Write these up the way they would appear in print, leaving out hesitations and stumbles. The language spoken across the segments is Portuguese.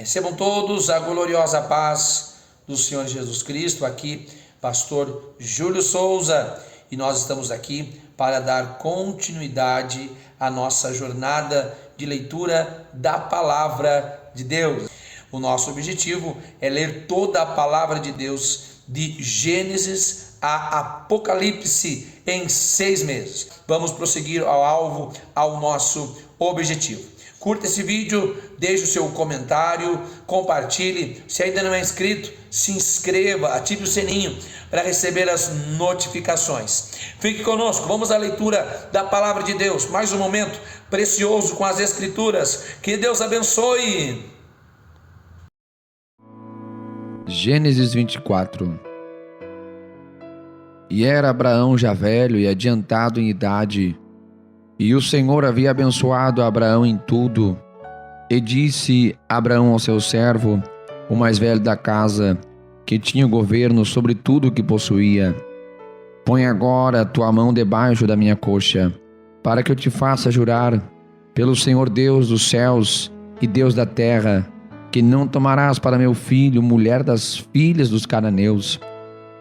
Recebam todos a gloriosa paz do Senhor Jesus Cristo. Aqui, pastor Júlio Souza, e nós estamos aqui para dar continuidade à nossa jornada de leitura da Palavra de Deus. O nosso objetivo é ler toda a Palavra de Deus, de Gênesis a Apocalipse, em 6 meses. Vamos prosseguir ao alvo, ao nosso objetivo. Curta esse vídeo, deixe o seu comentário, compartilhe. Se ainda não é inscrito, se inscreva, ative o sininho para receber as notificações. Fique conosco, vamos à leitura da Palavra de Deus. Mais um momento precioso com as Escrituras. Que Deus abençoe. Gênesis 24. E era Abraão já velho e adiantado em idade, e o Senhor havia abençoado Abraão em tudo. E disse Abraão ao seu servo, o mais velho da casa, que tinha o governo sobre tudo o que possuía: põe agora tua mão debaixo da minha coxa, para que eu te faça jurar, pelo Senhor Deus dos céus e Deus da terra, que não tomarás para meu filho mulher das filhas dos cananeus,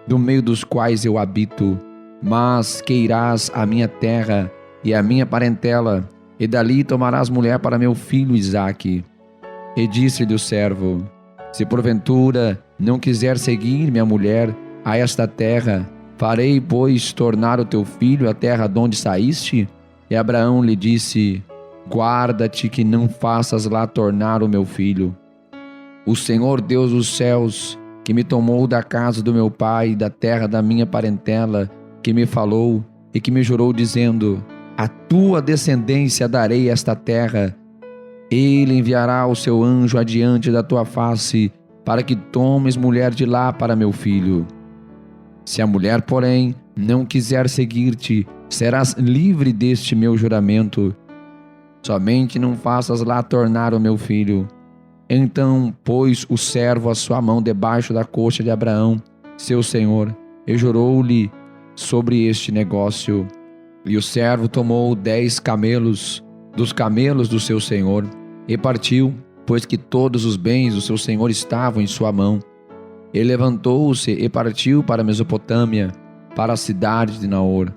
do meio dos quais eu habito, mas que irás à minha terra e à minha parentela, e dali tomarás mulher para meu filho Isaque. E disse-lhe o servo: se porventura não quiser seguir minha mulher a esta terra, farei, pois, tornar o teu filho à terra de onde saíste? E Abraão lhe disse: guarda-te que não faças lá tornar o meu filho. O Senhor Deus dos céus, que me tomou da casa do meu pai e da terra da minha parentela, que me falou e que me jurou dizendo: a tua descendência darei esta terra. Ele enviará o seu anjo adiante da tua face, para que tomes mulher de lá para meu filho. Se a mulher, porém, não quiser seguir-te, serás livre deste meu juramento. Somente não faças lá tornar o meu filho. Então pôs o servo a sua mão debaixo da coxa de Abraão, seu senhor, e jurou-lhe sobre este negócio. E o servo tomou 10 camelos dos camelos do seu senhor e partiu, pois que todos os bens do seu senhor estavam em sua mão. Ele levantou-se e partiu para a Mesopotâmia, para a cidade de Naor,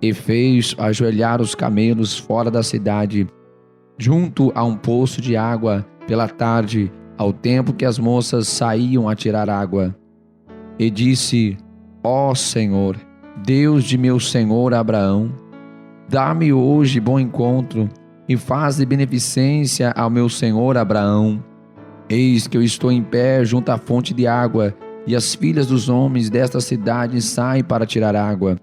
e fez ajoelhar os camelos fora da cidade, junto a um poço de água, pela tarde, ao tempo que as moças saíam a tirar água. E disse: ó Senhor, Deus de meu senhor Abraão, dá-me hoje bom encontro e faze beneficência ao meu senhor Abraão. Eis que eu estou em pé junto à fonte de água, e as filhas dos homens desta cidade saem para tirar água.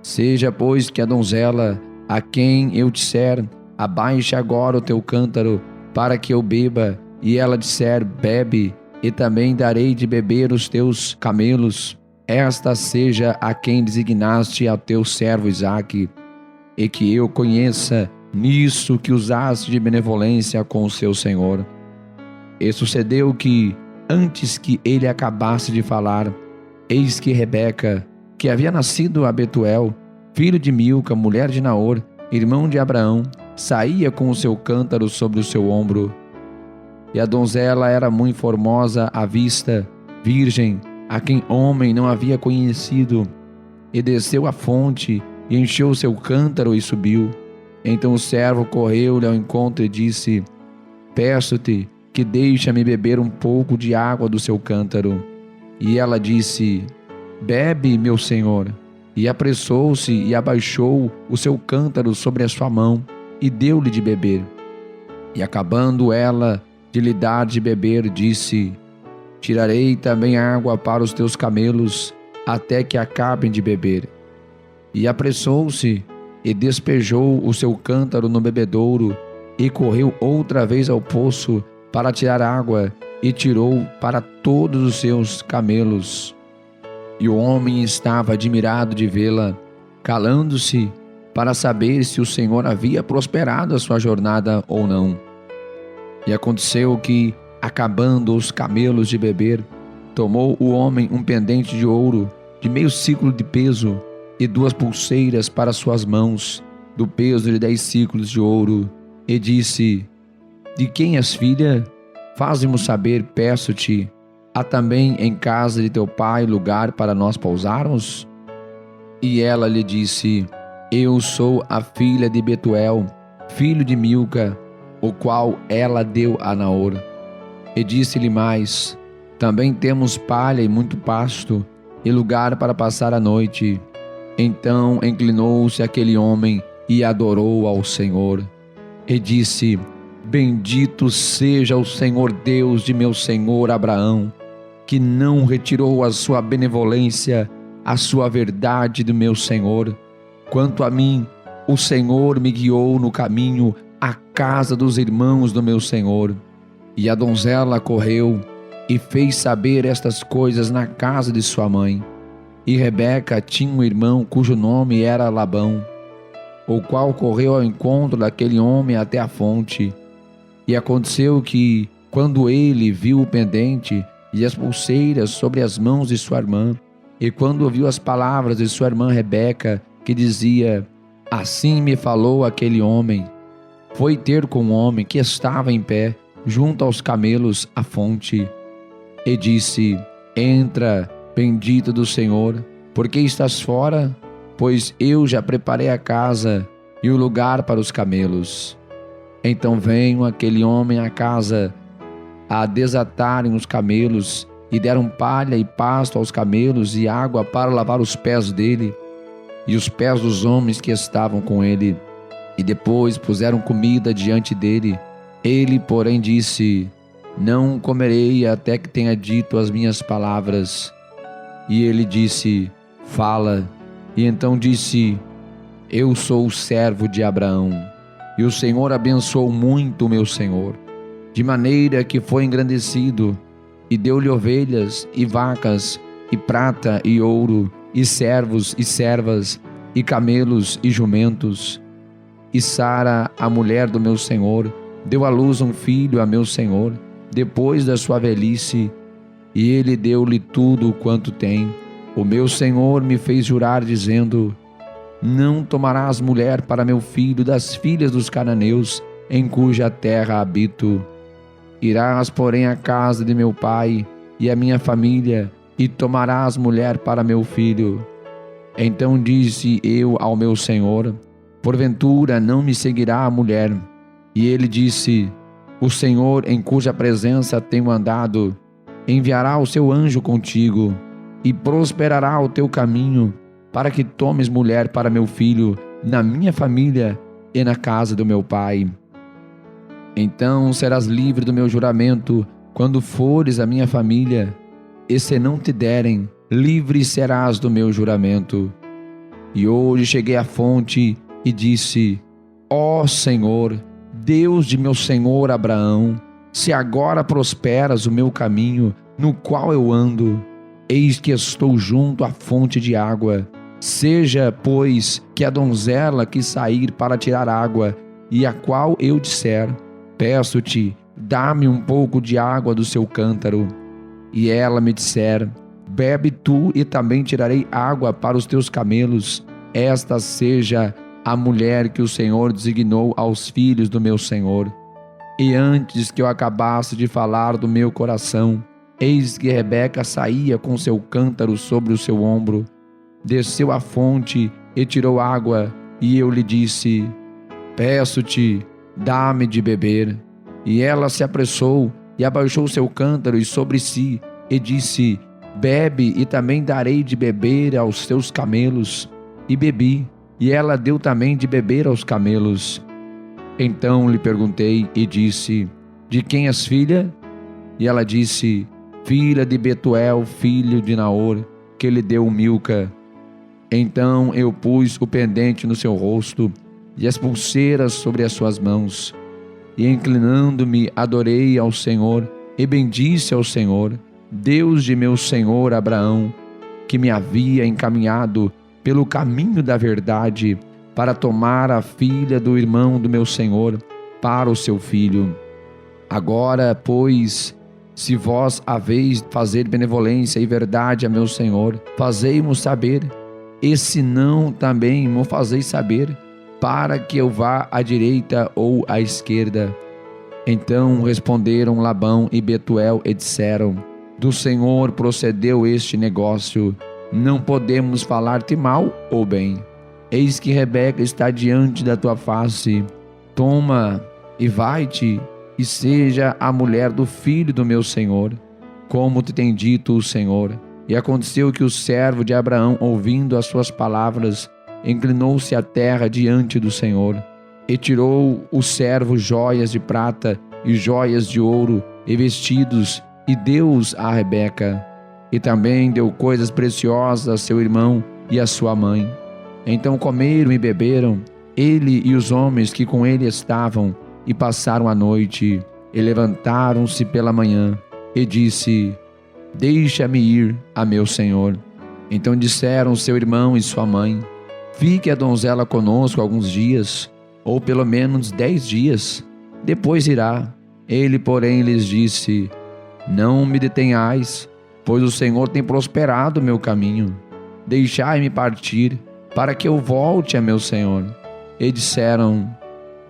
Seja, pois, que a donzela, a quem eu disser: abaixe agora o teu cântaro, para que eu beba, e ela disser: bebe, e também darei de beber os teus camelos, esta seja a quem designaste ao teu servo Isaque, e que eu conheça nisso que usaste de benevolência com o seu senhor. E sucedeu que, antes que ele acabasse de falar, eis que Rebeca, que havia nascido a Betuel, filho de Milca, mulher de Naor, irmão de Abraão, saía com o seu cântaro sobre o seu ombro. E a donzela era muito formosa à vista, virgem, a quem homem não havia conhecido. E desceu à fonte, e encheu o seu cântaro e subiu. Então o servo correu-lhe ao encontro e disse: peço-te que deixa-me beber um pouco de água do seu cântaro. E ela disse: bebe, meu senhor. E apressou-se e abaixou o seu cântaro sobre a sua mão, e deu-lhe de beber. E acabando ela de lhe dar de beber, disse: tirarei também água para os teus camelos, até que acabem de beber. E apressou-se e despejou o seu cântaro no bebedouro, e correu outra vez ao poço para tirar água, e tirou para todos os seus camelos. E o homem estava admirado de vê-la, calando-se para saber se o Senhor havia prosperado a sua jornada ou não. E aconteceu que, acabando os camelos de beber, tomou o homem um pendente de ouro de meio siclo de peso e 2 pulseiras para suas mãos, do peso de 10 siclos de ouro, e disse: de quem és filha? Faze-mo saber, peço-te, há também em casa de teu pai lugar para nós pousarmos? E ela lhe disse: Eu sou a filha de Betuel, filho de Milca, o qual ela deu a Naor. E disse-lhe mais: Também temos palha e muito pasto, e lugar para passar a noite. Então inclinou-se aquele homem e adorou ao Senhor. E disse: Bendito seja o Senhor Deus de meu senhor Abraão, que não retirou a sua benevolência, a sua verdade do meu senhor. Quanto a mim, o Senhor me guiou no caminho à casa dos irmãos do meu senhor. E a donzela correu e fez saber estas coisas na casa de sua mãe. E Rebeca tinha um irmão cujo nome era Labão, o qual correu ao encontro daquele homem até a fonte. E aconteceu que, quando ele viu o pendente e as pulseiras sobre as mãos de sua irmã, e quando ouviu as palavras de sua irmã Rebeca, que dizia: Assim me falou aquele homem, foi ter com um homem que estava em pé, junto aos camelos, à fonte. E disse: Entra, bendita do Senhor, porque estás fora? Pois eu já preparei a casa e o lugar para os camelos. Então veio aquele homem à casa a desatarem os camelos, e deram palha e pasto aos camelos e água para lavar os pés dele e os pés dos homens que estavam com ele. E depois puseram comida diante dele. Ele, porém, disse: Não comerei até que tenha dito as minhas palavras. E ele disse: Fala. E então disse: Eu sou o servo de Abraão. E o Senhor abençoou muito o meu senhor, de maneira que foi engrandecido, e deu-lhe ovelhas e vacas, e prata e ouro, e servos e servas, e camelos e jumentos. E Sara, a mulher do meu senhor, deu à luz um filho a meu senhor, depois da sua velhice, e ele deu-lhe tudo quanto tem. O meu senhor me fez jurar, dizendo: Não tomarás mulher para meu filho das filhas dos cananeus, em cuja terra habito. Irás, porém, à casa de meu pai e à minha família, e tomarás mulher para meu filho. Então disse eu ao meu senhor: Porventura não me seguirá a mulher? E ele disse: O Senhor, em cuja presença tenho andado, enviará o seu anjo contigo, e prosperará o teu caminho, para que tomes mulher para meu filho na minha família e na casa do meu pai. Então serás livre do meu juramento quando fores à minha família, e se não te derem, livre serás do meu juramento. E hoje cheguei à fonte e disse: Ó Senhor, Deus de meu senhor Abraão, se agora prosperas o meu caminho no qual eu ando, eis que estou junto à fonte de água. Seja, pois, que a donzela que sair para tirar água, e a qual eu disser: Peço-te, dá-me um pouco de água do seu cântaro, e ela me disser: Bebe tu, e também tirarei água para os teus camelos, esta seja a mulher que o Senhor designou aos filhos do meu senhor. E antes que eu acabasse de falar do meu coração, eis que Rebeca saía com seu cântaro sobre o seu ombro, desceu à fonte e tirou água, e eu lhe disse: Peço-te, dá-me de beber. E ela se apressou e abaixou seu cântaro e sobre si, e disse: Bebe, e também darei de beber aos teus camelos. E bebi, e ela deu também de beber aos camelos. Então lhe perguntei e disse: De quem és filha? E ela disse: Filha de Betuel, filho de Naor, que lhe deu Milca. Então eu pus o pendente no seu rosto e as pulseiras sobre as suas mãos, e inclinando-me adorei ao Senhor e bendisse ao Senhor, Deus de meu senhor Abraão, que me havia encaminhado pelo caminho da verdade para tomar a filha do irmão do meu senhor para o seu filho. Agora, pois, se vós haveis de fazer benevolência e verdade a meu senhor, fazei-mo saber, e se não, também mo fazeis saber, para que eu vá à direita ou à esquerda. Então responderam Labão e Betuel e disseram: do Senhor procedeu este negócio, não podemos falar-te mal ou bem. Eis que Rebeca está diante da tua face, toma e vai-te, e seja a mulher do filho do meu senhor, como te tem dito o Senhor. E aconteceu que o servo de Abraão, ouvindo as suas palavras, inclinou-se à terra diante do Senhor. E tirou o servo joias de prata e joias de ouro e vestidos, e deu-os a Rebeca. E também deu coisas preciosas a seu irmão e a sua mãe. Então comeram e beberam, ele e os homens que com ele estavam, e passaram a noite, e levantaram-se pela manhã, e disse: deixa-me ir a meu senhor. Então disseram seu irmão e sua mãe: fique a donzela conosco alguns dias, ou pelo menos 10 dias, depois irá. Ele, porém, lhes disse: não me detenhais, pois o Senhor tem prosperado o meu caminho. Deixai-me partir, para que eu volte a meu senhor. E disseram: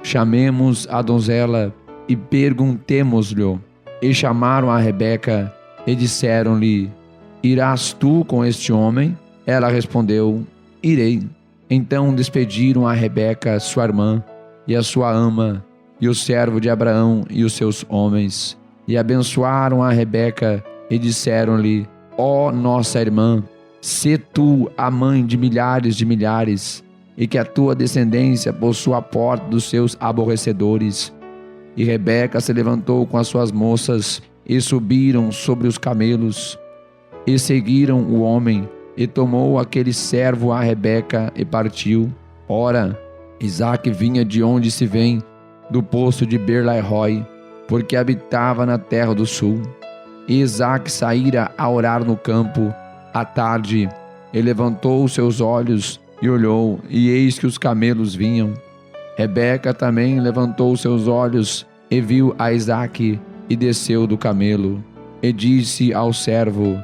chamemos a donzela e perguntemo-lhe. E chamaram a Rebeca e disseram-lhe: irás tu com este homem? Ela respondeu: irei. Então despediram a Rebeca, sua irmã, e a sua ama, e o servo de Abraão e os seus homens, e abençoaram a Rebeca e disseram-lhe: ó nossa irmã, sê tu a mãe de milhares, e que a tua descendência possua a porta dos seus aborrecedores. E Rebeca se levantou com as suas moças, e subiram sobre os camelos, e seguiram o homem, e tomou aquele servo a Rebeca, e partiu. Ora, Isaque vinha de onde se vem, do poço de Beer-lahai, porque habitava na terra do sul. E Isaque saíra a orar no campo, à tarde, e levantou os seus olhos, e olhou, e eis que os camelos vinham. Rebeca também levantou os seus olhos, e viu a Isaque, e desceu do camelo, e disse ao servo: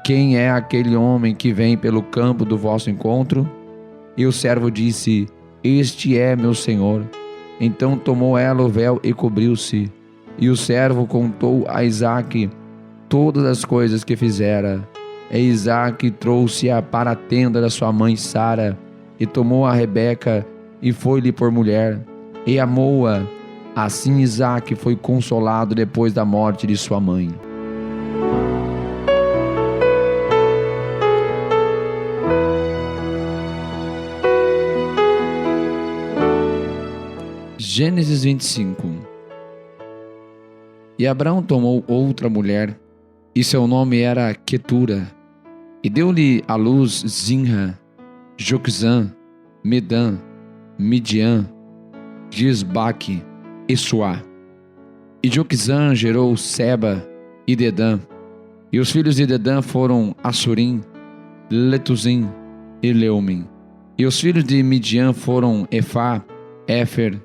quem é aquele homem que vem pelo campo do vosso encontro? E o servo disse: este é meu senhor. Então tomou ela o véu e cobriu-se. E o servo contou a Isaque todas as coisas que fizera. E Isaque trouxe-a para a tenda da sua mãe Sara, e tomou a Rebeca, e foi-lhe por mulher, e amou-a. Assim Isaque foi consolado depois da morte de sua mãe. Gênesis 25. E Abraão tomou outra mulher, e seu nome era Quetura, e deu-lhe à luz Zinra, Joquizã, Medã, Midian, Gisbaque e Suá. E Joquizã gerou Seba e Dedã, e os filhos de Dedã foram Assurim, Letuzim e Leumim. E os filhos de Midian foram Efá, Éfer,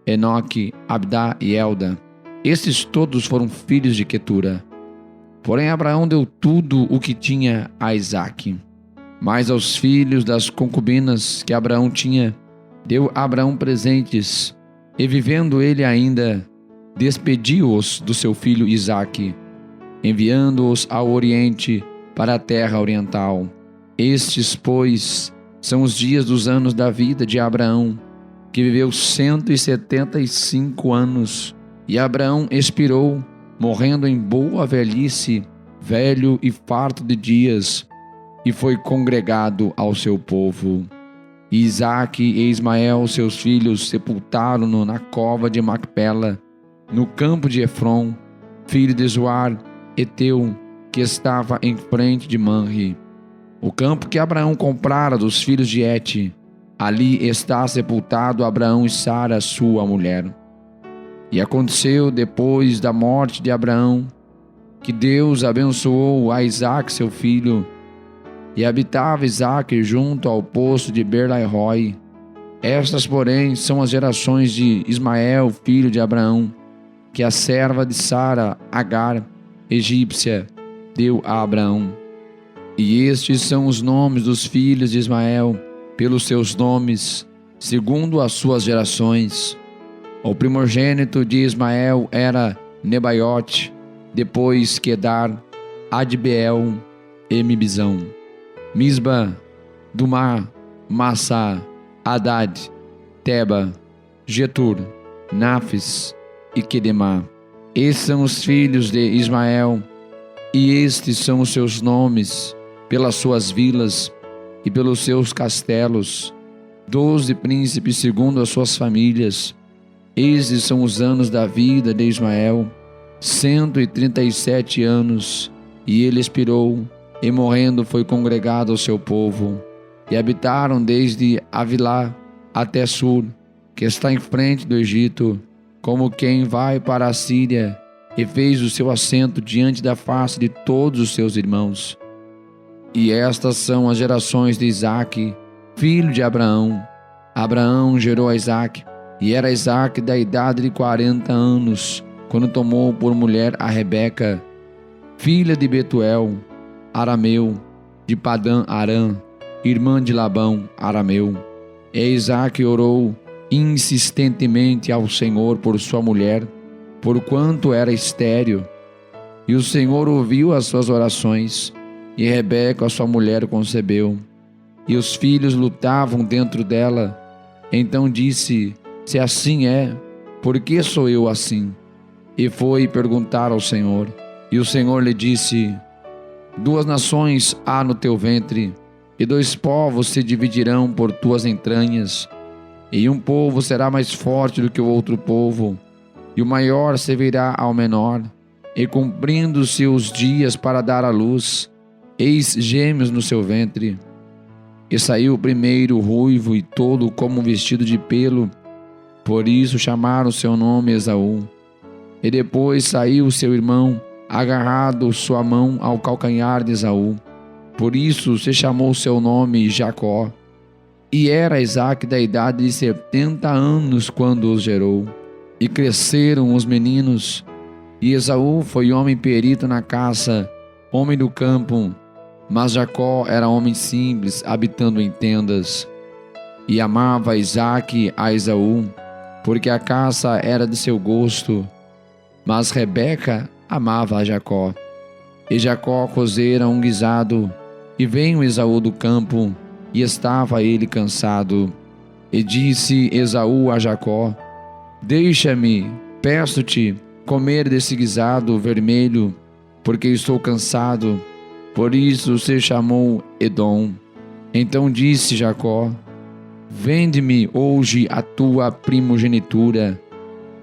Enoque, Abdá e Elda. Estes todos foram filhos de Quetura. Porém Abraão deu tudo o que tinha a Isaque. Mas aos filhos das concubinas que Abraão tinha, deu Abraão presentes, e vivendo ele ainda, despediu-os do seu filho Isaque, enviando-os ao oriente, para a terra oriental. Estes, pois, são os dias dos anos da vida de Abraão, que viveu 175 anos. E Abraão expirou, morrendo em boa velhice, velho e farto de dias, e foi congregado ao seu povo. E Isaque e Ismael, seus filhos, sepultaram-no na cova de Macpela, no campo de Efron, filho de Zoar, Eteu, que estava em frente de Manre, o campo que Abraão comprara dos filhos de Et. Ali está sepultado Abraão e Sara, sua mulher. E aconteceu depois da morte de Abraão, que Deus abençoou a Isaque seu filho, e habitava Isaque junto ao poço de Beer-lahai. Estas, porém, são as gerações de Ismael, filho de Abraão, que a serva de Sara, Agar, egípcia, deu a Abraão. E estes são os nomes dos filhos de Ismael, pelos seus nomes, segundo as suas gerações: O primogênito de Ismael era Nebaiote, depois Quedar, Adbeel e Mibzão, Misba, Dumá, Massa, Hadad, Teba, Getur, Nafis e Quedemá. Estes são os filhos de Ismael, e estes são os seus nomes, pelas suas vilas e pelos seus castelos, 12 príncipes segundo as suas famílias. Estes são os anos da vida de Ismael, 137 anos, e ele expirou, e morrendo foi congregado ao seu povo, e habitaram desde Avilá até Sur, que está em frente do Egito, como quem vai para a Síria, e fez o seu assento diante da face de todos os seus irmãos. E estas são as gerações de Isaque, filho de Abraão. Abraão gerou a Isaque, e era Isaque da idade de 40 anos, quando tomou por mulher a Rebeca, filha de Betuel, arameu, de Padã Arã, irmã de Labão, arameu. E Isaque orou insistentemente ao Senhor por sua mulher, porquanto era estéril. E o Senhor ouviu as suas orações, e Rebeca, a sua mulher, concebeu. E os filhos lutavam dentro dela. Então disse: se assim é, por que sou eu assim? E foi perguntar ao Senhor. E o Senhor lhe disse: 2 nações há no teu ventre, e 2 povos se dividirão por tuas entranhas. E um povo será mais forte do que o outro povo, e o maior servirá ao menor. E cumprindo-se os dias para dar à luz, eis gêmeos no seu ventre. E saiu o primeiro ruivo e todo como um vestido de pelo, por isso chamaram seu nome Esaú. E depois saiu seu irmão, agarrado sua mão ao calcanhar de Esaú, por isso se chamou seu nome Jacó. E era Isaque da idade de 70 anos quando os gerou. E cresceram os meninos. E Esaú foi homem perito na caça, homem do campo, mas Jacó era homem simples, habitando em tendas. E amava Isaque a Esaú, porque a caça era de seu gosto, mas Rebeca amava a Jacó. E Jacó cozera um guisado, e veio Esaú do campo, e estava ele cansado. E disse Esaú a Jacó: deixa-me, peço-te, comer desse guisado vermelho, porque estou cansado. Por isso se chamou Edom. Então disse Jacó: vende-me hoje a tua primogenitura.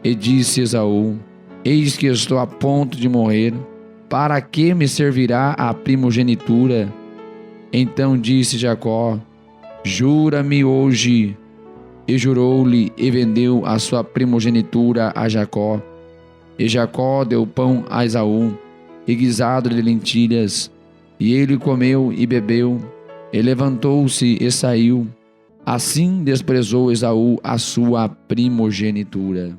E disse Esaú: eis que estou a ponto de morrer, para que me servirá a primogenitura? Então disse Jacó: jura-me hoje. E jurou-lhe, e vendeu a sua primogenitura a Jacó. E Jacó deu pão a Esaú, e guisado de lentilhas, e ele comeu e bebeu, e levantou-se e saiu. Assim desprezou Esaú a sua primogenitura.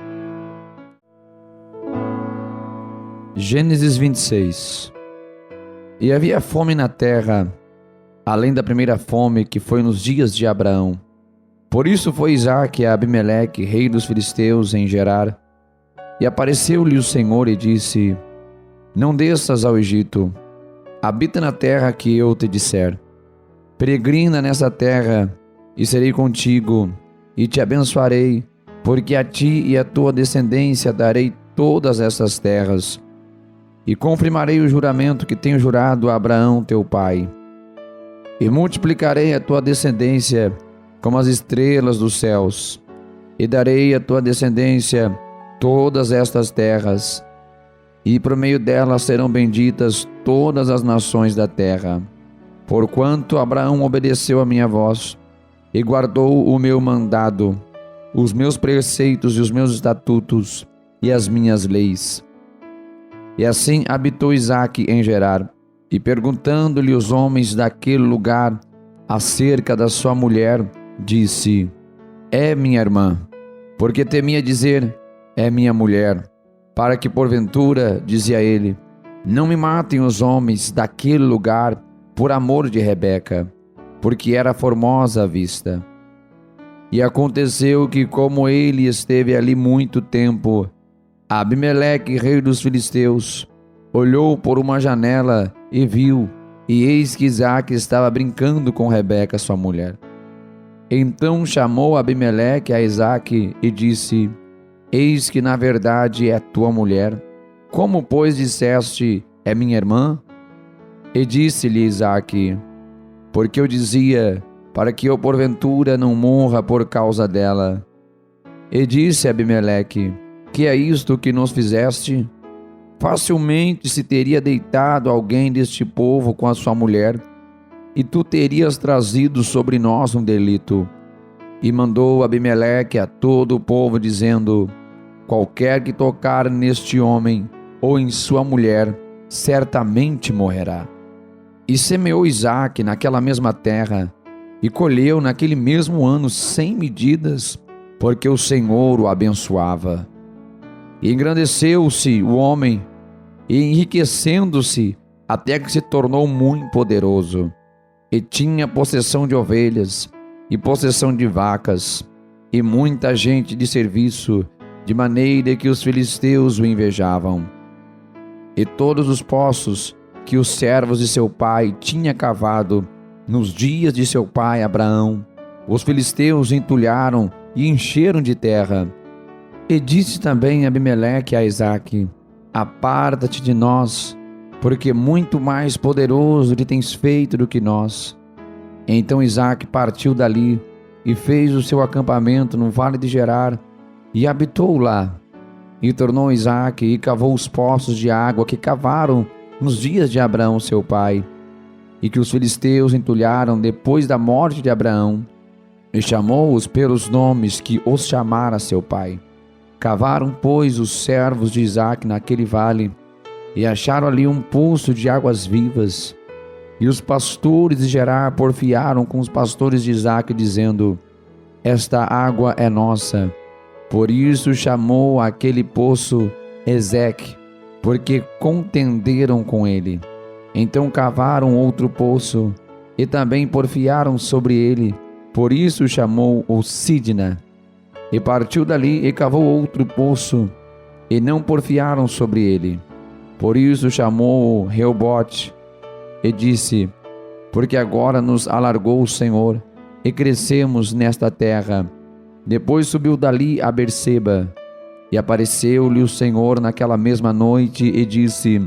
Gênesis 26. E havia fome na terra, além da primeira fome que foi nos dias de Abraão. Por isso foi Isaque a Abimeleque, rei dos filisteus, em Gerar. E apareceu-lhe o Senhor e disse: não desças ao Egito, habita na terra que eu te disser. Peregrina nessa terra, e serei contigo, e te abençoarei, porque a ti e à tua descendência darei todas essas terras. E confirmarei o juramento que tenho jurado a Abraão teu pai. E multiplicarei a tua descendência como as estrelas dos céus, e darei à tua descendência todas estas terras, e por meio delas serão benditas todas as nações da terra. Porquanto Abraão obedeceu a minha voz, e guardou o meu mandado, os meus preceitos e os meus estatutos, e as minhas leis. E assim habitou Isaque em Gerar, e perguntando-lhe os homens daquele lugar acerca da sua mulher, disse: é minha irmã, porque temia dizer: é minha mulher, para que porventura, dizia ele, não me matem os homens daquele lugar por amor de Rebeca, porque era formosa à vista. E aconteceu que, como ele esteve ali muito tempo, Abimeleque, rei dos filisteus, olhou por uma janela e viu, e eis que Isaque estava brincando com Rebeca, sua mulher. Então chamou Abimeleque a Isaque e disse: Eis que na verdade é tua mulher. Como, pois, disseste, é minha irmã? E disse-lhe Isaque: Porque eu dizia, para que eu porventura não morra por causa dela. E disse Abimeleque: Que é isto que nos fizeste? Facilmente se teria deitado alguém deste povo com a sua mulher, e tu terias trazido sobre nós um delito. E mandou Abimeleque a todo o povo, dizendo: Qualquer que tocar neste homem ou em sua mulher, certamente morrerá. E semeou Isaque naquela mesma terra, e colheu naquele mesmo ano 100 medidas, porque o Senhor o abençoava. E engrandeceu-se o homem, e enriquecendo-se, até que se tornou muito poderoso, e tinha possessão de ovelhas, e possessão de vacas, e muita gente de serviço, de maneira que os filisteus o invejavam. E todos os poços que os servos de seu pai tinham cavado nos dias de seu pai Abraão, os filisteus entulharam e encheram de terra. E disse também Abimeleque a Isaque: Aparta-te de nós, porque muito mais poderoso te tens feito do que nós. Então Isaque partiu dali e fez o seu acampamento no vale de Gerar e habitou lá. E tornou Isaque e cavou os poços de água que cavaram nos dias de Abraão seu pai, e que os filisteus entulharam depois da morte de Abraão, e chamou-os pelos nomes que os chamara seu pai. Cavaram, pois, os servos de Isaque naquele vale, e acharam ali um poço de águas vivas. E os pastores de Gerar porfiaram com os pastores de Isaque, dizendo: Esta água é nossa. Por isso chamou aquele poço Ezeque, porque contenderam com ele. Então cavaram outro poço, e também porfiaram sobre ele, por isso chamou-o Sidna. E partiu dali e cavou outro poço, e não porfiaram sobre ele, por isso chamou-o Reobote. E disse: Porque agora nos alargou o Senhor, e crescemos nesta terra. Depois subiu dali a Berseba, e apareceu-lhe o Senhor naquela mesma noite, e disse: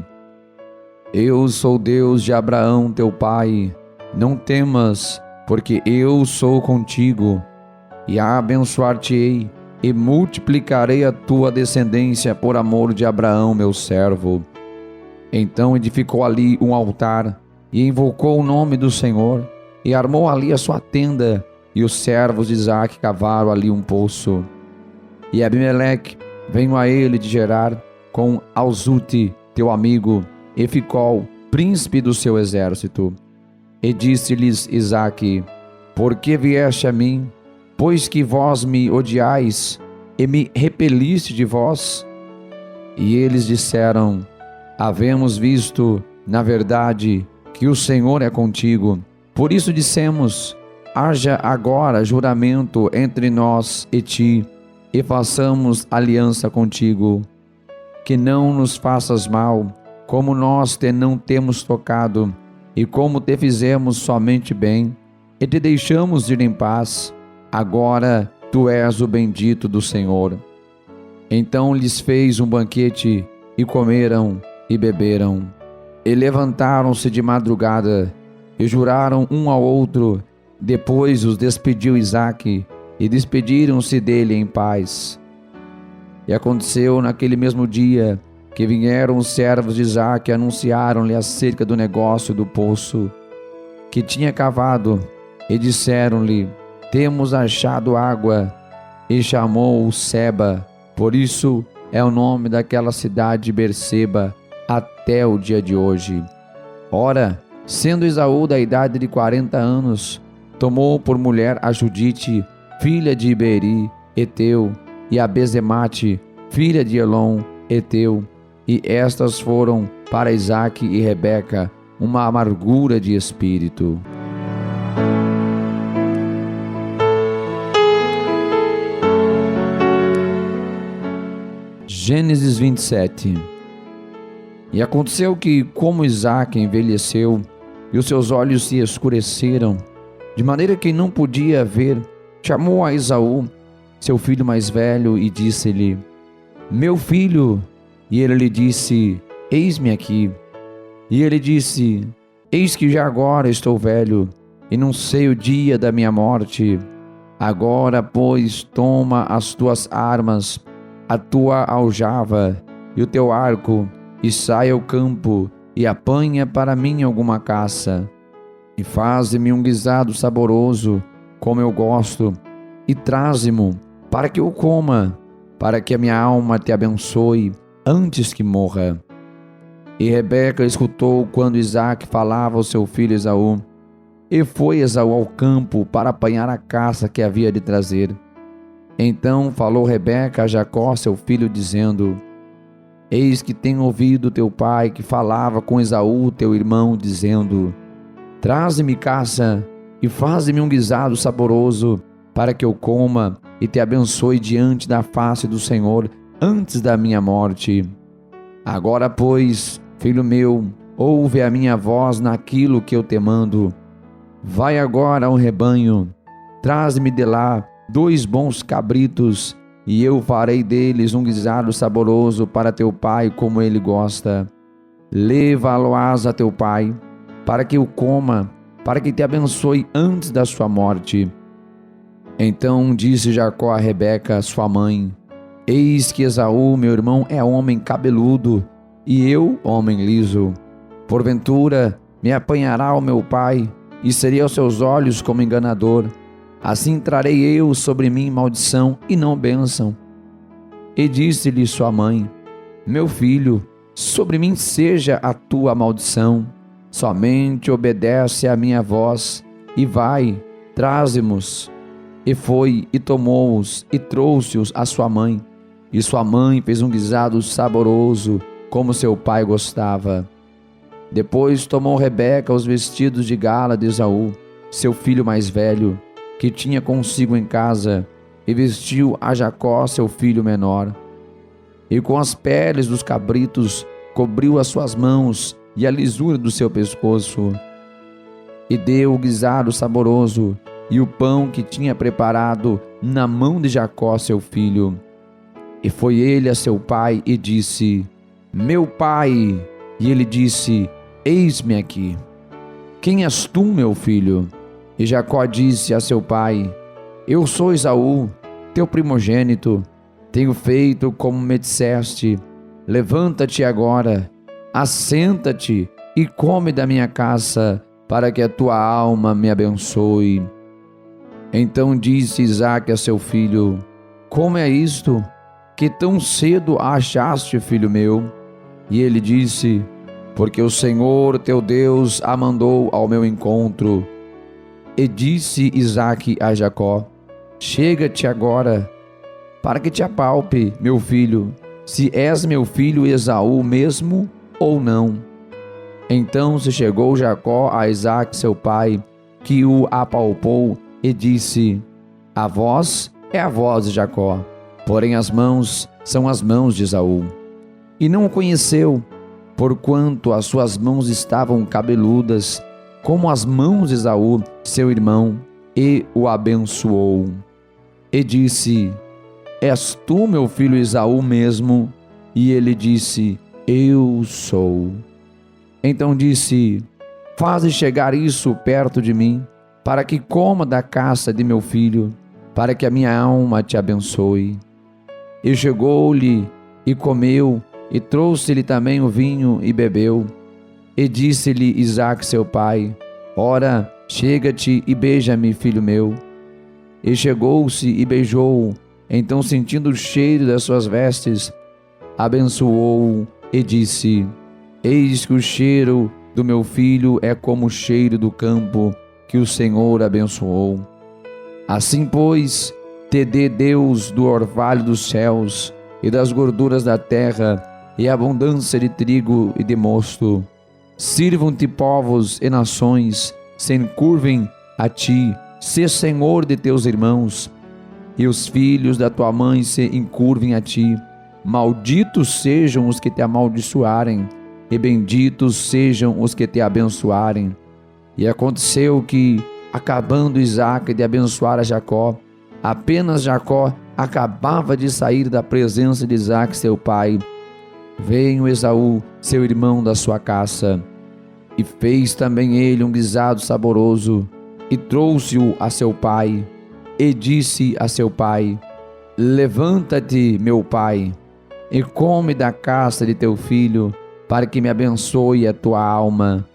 Eu sou Deus de Abraão teu pai, não temas, porque eu sou contigo, e abençoar-te-ei, e multiplicarei a tua descendência por amor de Abraão meu servo. Então edificou ali um altar, e invocou o nome do Senhor, e armou ali a sua tenda, e os servos de Isaque cavaram ali um poço. E Abimeleque veio a ele de Gerar com Alzute, teu amigo, e Ficol, príncipe do seu exército. E disse-lhes Isaque: Por que vieste a mim? Pois que vós me odiais, e me repeliste de vós? E eles disseram: Havemos visto, na verdade, que o Senhor é contigo. Por isso dissemos: Haja agora juramento entre nós e ti, e façamos aliança contigo, que não nos faças mal, como nós te não temos tocado, e como te fizemos somente bem, e te deixamos ir em paz. Agora tu és o bendito do Senhor. Então lhes fez um banquete, e comeram e beberam, e levantaram-se de madrugada, e juraram um ao outro. Depois os despediu Isaque, e despediram-se dele em paz. E aconteceu naquele mesmo dia que vieram os servos de Isaque e anunciaram-lhe acerca do negócio do poço que tinha cavado, e disseram-lhe: Temos achado água. E chamou-o Seba, por isso é o nome daquela cidade Berseba até o dia de hoje. Ora, sendo Esaú da idade de 40 anos, tomou por mulher a Judite, filha de Iberi, Eteu, e a Bezemate, filha de Elon, Eteu, e estas foram para Isaque e Rebeca uma amargura de espírito. Gênesis 27. E aconteceu que, como Isaque envelheceu e os seus olhos se escureceram, de maneira que não podia ver, chamou a Esaú, seu filho mais velho, e disse-lhe: Meu filho. E ele lhe disse: Eis-me aqui. E ele disse: Eis que já agora estou velho, e não sei o dia da minha morte. Agora, pois, toma as tuas armas, a tua aljava e o teu arco, e sai ao campo, e apanha para mim alguma caça. E faze-me um guisado saboroso, como eu gosto, e traze-mo, para que eu coma, para que a minha alma te abençoe, antes que morra. E Rebeca escutou quando Isaque falava ao seu filho Esaú, e foi Esaú ao campo para apanhar a caça que havia de trazer. Então falou Rebeca a Jacó, seu filho, dizendo: Eis que tenho ouvido teu pai que falava com Esaú, teu irmão, dizendo: Traze-me caça e faze-me um guisado saboroso, para que eu coma e te abençoe diante da face do Senhor antes da minha morte. Agora, pois, filho meu, ouve a minha voz naquilo que eu te mando. Vai agora ao rebanho, traze-me de lá 2 bons cabritos, e eu farei deles um guisado saboroso para teu pai, como ele gosta. Leva-lo-ás a teu pai, para que o coma, para que te abençoe antes da sua morte. Então disse Jacó a Rebeca, sua mãe: Eis que Esaú, meu irmão, é homem cabeludo, e eu, homem liso. Porventura, me apanhará o meu pai, e serei aos seus olhos como enganador. Assim trarei eu sobre mim maldição e não bênção. E disse-lhe sua mãe: Meu filho, sobre mim seja a tua maldição. Somente obedece à minha voz, e vai, traze-mos. E foi, e tomou-os, e trouxe-os à sua mãe. E sua mãe fez um guisado saboroso, como seu pai gostava. Depois tomou Rebeca os vestidos de gala de Esaú, seu filho mais velho, que tinha consigo em casa, e vestiu a Jacó, seu filho menor. E com as peles dos cabritos cobriu as suas mãos e a lisura do seu pescoço. E deu o guisado saboroso e o pão que tinha preparado na mão de Jacó, seu filho. E foi ele a seu pai e disse: Meu pai. E ele disse: Eis-me aqui. Quem és tu, meu filho? E Jacó disse a seu pai: Eu sou Esaú, teu primogênito. Tenho feito como me disseste. Levanta-te agora, assenta-te e come da minha caça, para que a tua alma me abençoe. Então disse Isaque a seu filho: Como é isto, que tão cedo a achaste, filho meu? E ele disse: Porque o Senhor teu Deus a mandou ao meu encontro. E disse Isaque a Jacó: Chega-te agora, para que te apalpe, meu filho, se és meu filho Esaú mesmo ou não. Então se chegou Jacó a Isaque seu pai, que o apalpou, e disse: A voz é a voz de Jacó, porém as mãos são as mãos de Esaú. E não o conheceu, porquanto as suas mãos estavam cabeludas, como as mãos de Esaú, seu irmão, e o abençoou. E disse: És tu, meu filho Esaú mesmo? E ele disse: Eu sou. Então disse: Faze chegar isso perto de mim, para que coma da caça de meu filho, para que a minha alma te abençoe. E chegou-lhe, e comeu, e trouxe-lhe também o vinho, e bebeu. E disse-lhe Isaque seu pai: Ora, chega-te e beija-me, filho meu. E chegou-se e beijou-o. Então, sentindo o cheiro das suas vestes, abençoou-o e disse: Eis que o cheiro do meu filho é como o cheiro do campo que o Senhor abençoou. Assim, pois, te dê Deus do orvalho dos céus e das gorduras da terra, e abundância de trigo e de mosto. Sirvam-te povos e nações, se encurvem a ti, sê Senhor de teus irmãos, e os filhos da tua mãe se encurvem a ti, Malditos sejam os que te amaldiçoarem, e benditos sejam os que te abençoarem. E aconteceu que, acabando Isaque de abençoar a Jacó, apenas Jacó acabava de sair da presença de Isaque, seu pai, veio Esaú, seu irmão, da sua caça, e fez também ele um guisado saboroso, e trouxe-o a seu pai, e disse a seu pai: levanta-te, meu pai, e come da caça de teu filho, para que me abençoe a tua alma.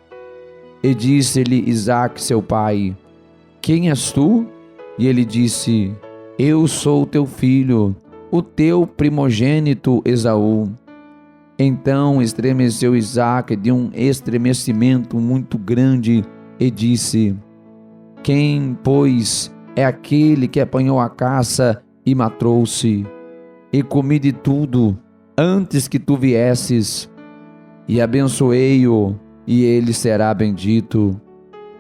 E disse-lhe Isaque, seu pai: quem és tu? E ele disse: eu sou teu filho, o teu primogênito Esaú. Então estremeceu Isaque de um estremecimento muito grande e disse: quem, pois, é aquele que apanhou a caça e matou-se? E comi de tudo antes que tu viesses, e abençoei-o, e ele será bendito.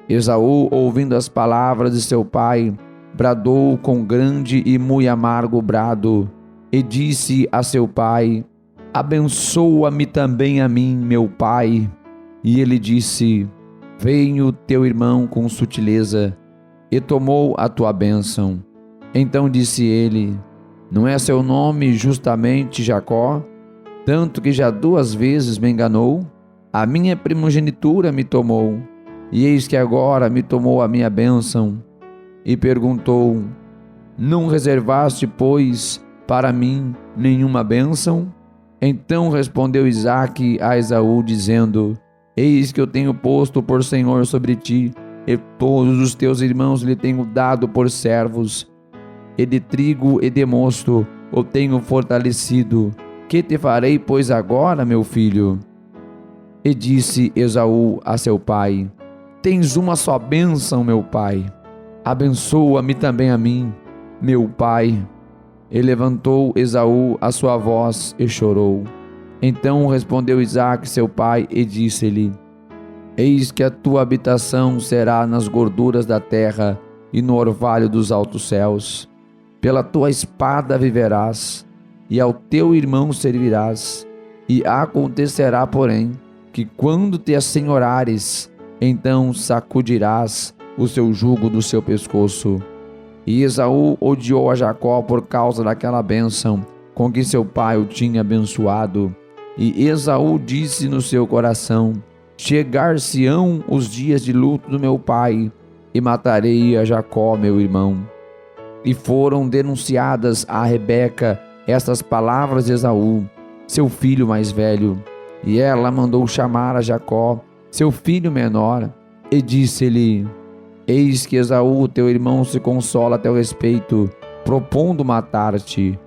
Esaú, ouvindo as palavras de seu pai, bradou com grande e muito amargo brado, e disse a seu pai: abençoa-me também a mim, meu pai. E ele disse: venho teu irmão com sutileza, e tomou a tua bênção. Então disse ele: não é seu nome justamente Jacó, tanto que já 2 vezes me enganou? A minha primogenitura me tomou, e eis que agora me tomou a minha bênção. E perguntou: não reservaste, pois, para mim nenhuma bênção? Então respondeu Isaque a Esaú, dizendo: eis que eu tenho posto por senhor sobre ti, e todos os teus irmãos lhe tenho dado por servos. E de trigo e de mosto o tenho fortalecido. Que te farei, pois, agora, meu filho? E disse Esaú a seu pai: tens uma só bênção, meu pai. Abençoa-me também a mim, meu pai. E levantou Esaú a sua voz e chorou. Então respondeu Isaque, seu pai, e disse-lhe: eis que a tua habitação será nas gorduras da terra e no orvalho dos altos céus. Pela tua espada viverás, e ao teu irmão servirás. E acontecerá, porém, que quando te assenhorares, então sacudirás o seu jugo do seu pescoço. E Esaú odiou a Jacó por causa daquela bênção com que seu pai o tinha abençoado. E Esaú disse no seu coração: chegar-se-ão os dias de luto do meu pai, e matarei a Jacó, meu irmão. E foram denunciadas a Rebeca estas palavras de Esaú, seu filho mais velho. E ela mandou chamar a Jacó, seu filho menor, e disse-lhe: eis que Esaú, teu irmão, se consola a teu respeito, propondo matar-te.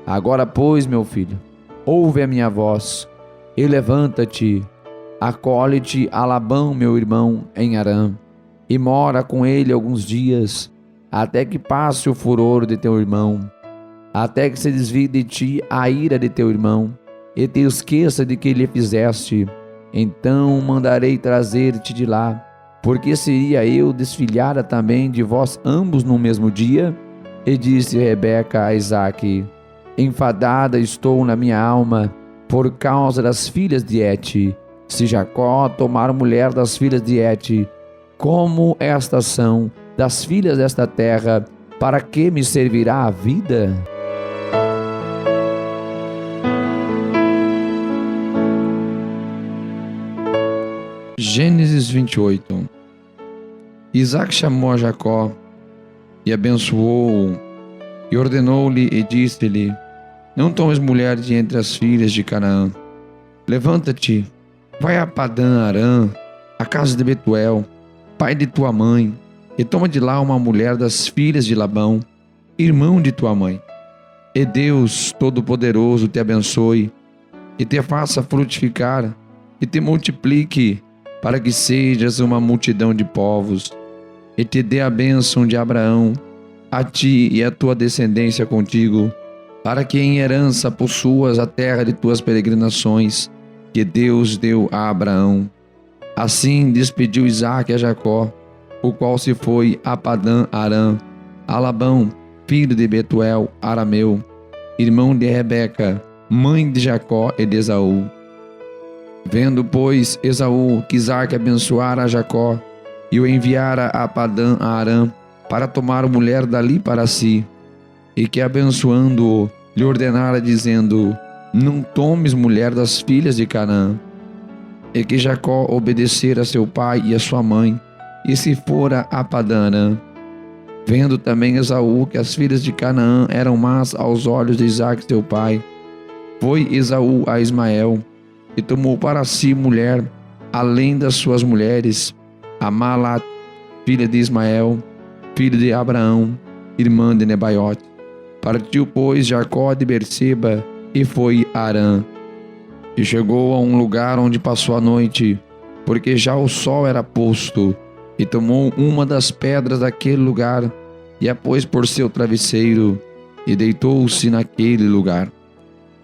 Agora, pois, meu filho, ouve a minha voz, e levanta-te, acolhe-te a Labão, meu irmão, em Harã, e mora com ele alguns dias, até que passe o furor de teu irmão, até que se desvie de ti a ira de teu irmão, e te esqueça de que lhe fizeste. Então mandarei trazer-te de lá, porque seria eu desfilhada também de vós ambos no mesmo dia? E disse Rebeca a Isaque: enfadada estou na minha alma por causa das filhas de Et. Se Jacó tomar mulher das filhas de Et, como estas são das filhas desta terra, para que me servirá a vida? Gênesis 28. Isaque chamou a Jacó e abençoou-o, e ordenou-lhe e disse-lhe: não tomes mulher de entre as filhas de Canaã. Levanta-te, vai a Padã Arã, a casa de Betuel, pai de tua mãe, e toma de lá uma mulher das filhas de Labão, irmão de tua mãe. E Deus Todo-Poderoso te abençoe, e te faça frutificar, e te multiplique, para que sejas uma multidão de povos, e te dê a bênção de Abraão, a ti e a tua descendência contigo, para que em herança possuas a terra de tuas peregrinações, que Deus deu a Abraão. Assim despediu Isaque a Jacó, o qual se foi a Padã Arã, a Labão, filho de Betuel, arameu, irmão de Rebeca, mãe de Jacó e de Esaú. Vendo, pois, Esaú que Isaque abençoara a Jacó e o enviara a Padã Arã para tomar mulher dali para si, e que abençoando-o lhe ordenara dizendo: não tomes mulher das filhas de Canaã. E que Jacó obedecera a seu pai e a sua mãe, e se fora a Padã Arã. Vendo também Esaú que as filhas de Canaã eram más aos olhos de Isaque seu pai, foi Esaú a Ismael, e tomou para si mulher, além das suas mulheres, a Maalat, filha de Ismael, filho de Abraão, irmã de Nebaiote. Partiu, pois, Jacó de Berseba e foi a Harã. E chegou a um lugar onde passou a noite, porque já o sol era posto, e tomou uma das pedras daquele lugar, e a pôs por seu travesseiro, e deitou-se naquele lugar.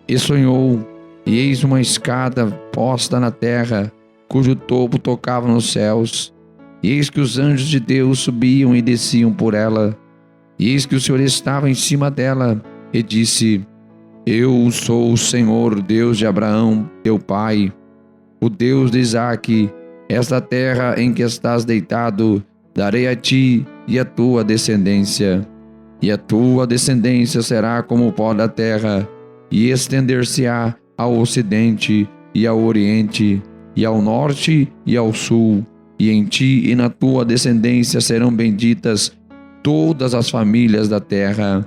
E sonhou, e eis uma escada posta na terra, cujo topo tocava nos céus. E eis que os anjos de Deus subiam e desciam por ela. E eis que o Senhor estava em cima dela, e disse: eu sou o Senhor, Deus de Abraão, teu pai, o Deus de Isaque. Esta terra em que estás deitado, darei a ti e a tua descendência. E a tua descendência será como o pó da terra, e estender-se-á ao ocidente e ao oriente, e ao norte e ao sul. E em ti e na tua descendência serão benditas todas as famílias da terra.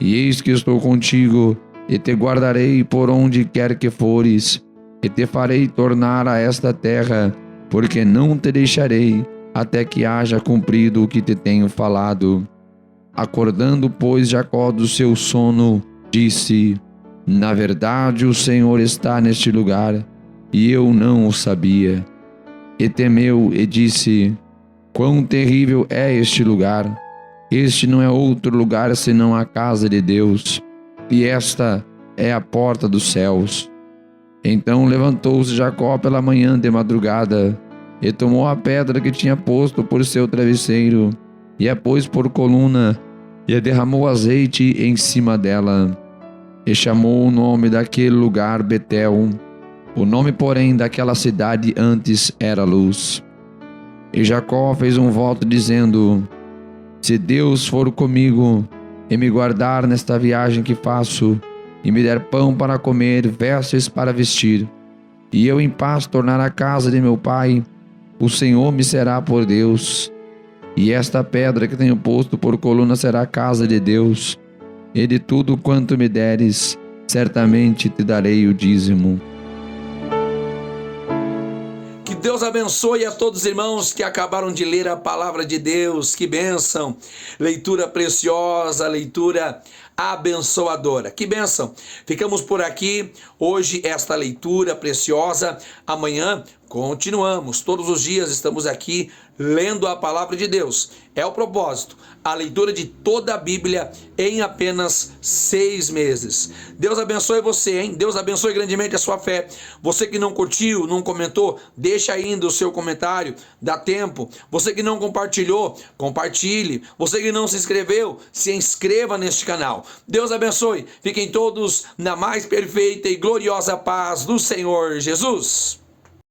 E eis que estou contigo, e te guardarei por onde quer que fores, e te farei tornar a esta terra, porque não te deixarei até que haja cumprido o que te tenho falado. Acordando, pois, Jacó do seu sono, disse: na verdade o Senhor está neste lugar, e eu não o sabia. E temeu e disse: quão terrível é este lugar! Este não é outro lugar senão a casa de Deus, e esta é a porta dos céus. Então levantou-se Jacó pela manhã de madrugada, e tomou a pedra que tinha posto por seu travesseiro, e a pôs por coluna, e a derramou azeite em cima dela. E chamou o nome daquele lugar Betel. O nome, porém, daquela cidade antes era Luz. E Jacó fez um voto dizendo: se Deus for comigo e me guardar nesta viagem que faço, e me der pão para comer, vestes para vestir, e eu em paz tornar à casa de meu pai, o Senhor me será por Deus. E esta pedra que tenho posto por coluna será a casa de Deus, e de tudo quanto me deres, certamente te darei o dízimo. Que Deus abençoe a todos os irmãos que acabaram de ler a palavra de Deus. Que bênção! Leitura preciosa, leitura abençoadora. Que bênção! Ficamos por aqui hoje esta leitura preciosa. Amanhã continuamos. Todos os dias estamos aqui lendo a palavra de Deus. É o propósito, a leitura de toda a Bíblia em apenas 6 meses. Deus abençoe você, hein? Deus abençoe grandemente a sua fé. Você que não curtiu, não comentou, deixa ainda o seu comentário, dá tempo. Você que não compartilhou, compartilhe. Você que não se inscreveu, se inscreva neste canal. Deus abençoe. Fiquem todos na mais perfeita e gloriosa paz do Senhor Jesus.